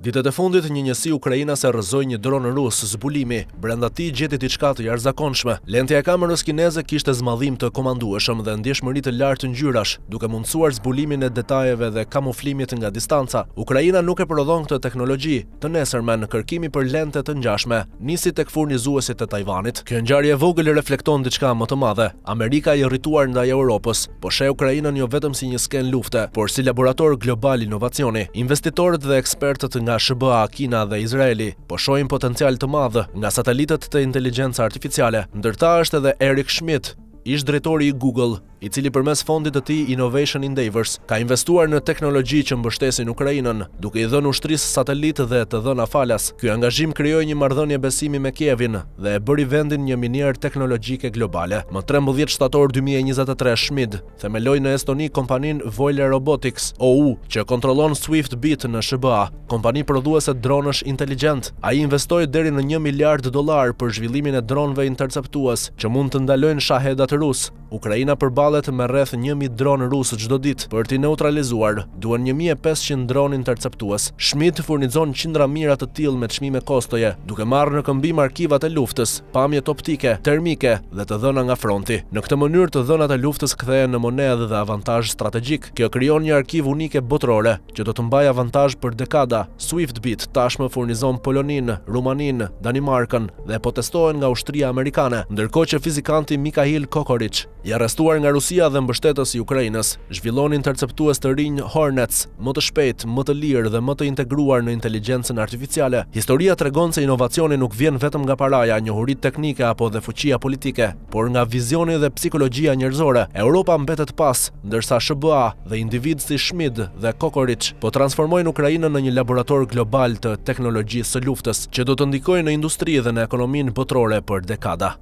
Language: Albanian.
Ditët e fundit, një njësi ukrainase rrëzoi një dron rus zbulimi, brenda tij gjeti diçka të jashtëzakonshme. Lentja e kamerës kineze kishte zmadhim të komandueshëm dhe ndjeshmëri të lartë ngjyrash, duke mundësuar zbulimin e detajeve dhe kamuflimit nga distanca. Ukraina nuk e prodhon këtë teknologji. Të nesërmen, kërkimi për lente të ngjashme nisi tek furnizuesit e Tajvanit. Kjo ngjarje e vogël reflekton diçka më të madhe. Amerika i irrituar ndaj Europës, po sheh Ukrainën jo vetëm si një skenë lufte, por si laborator global inovacioni. Investitorët dhe ekspertët nga SBA, Kina dhe Izraeli po shohin potencial të madh nga satelitet të inteligjencës artificiale. Ndërta është edhe Eric Schmidt, ish drejtori i Google, i cili përmes fondit të tij Innovation Endeavors ka investuar në teknologji që mbështesin Ukrainën, duke i dhënë ushtrisë satelit dhe të dhëna falas. Ky angazhim krijoi një marrëdhënie besimi me Kievin dhe e bëri vendin një minier teknologjike globale. Më 13 shtator 2023, Schmidt themeloi në Estoni kompaninë Voiler Robotics OU, që kontrollon Swiftbit në SBA, kompani prodhuese dronësh inteligjent. Ai investoi deri në $1 miliard për zhvillimin e dronëve interceptues që mund të ndalojnë shahedat rus. Ukraina përballet me rreth 1000 dronë rusë çdo ditë. Për t'i neutralizuar, duhen 1500 dronë interceptues. Schmidt furnizon qindra mira të tillë me çmime kostoje, duke marrë në këmbim arkivat e luftës, pamjet optike, termike dhe të dhëna nga fronti. Në këtë mënyrë të dhënat e luftës kthehen në monedhë dhe avantazh strategjik. Kjo krijon një arkiv unike botërore që do të mbajë avantazh për dekada. Swiftbit tashmë furnizon Poloninë, Rumaninë, Danimarkën dhe po testohen nga ushtria amerikane, ndërkohë që fizikanti Mikhail Kokoric, i arrestuar nga Rusia dhe mbështetës i Ukrainës, zhvillon interceptues të rinj Hornets, më të shpejt, më të lirë dhe më të integruar në inteligjencën artificiale. Historia tregon se inovacioni nuk vjen vetëm nga paraja, njohuritë teknike apo dhe fuqia politike, por nga vizioni dhe psikologjia njerëzore. Europa mbetet pas, ndërsa SBA dhe individ si Schmidt dhe Kokoric po transformojnë Ukrainën në një laborator global të teknologjisë së luftës, që do të ndikojë në industri dhe në ekonominë botërore për dekada.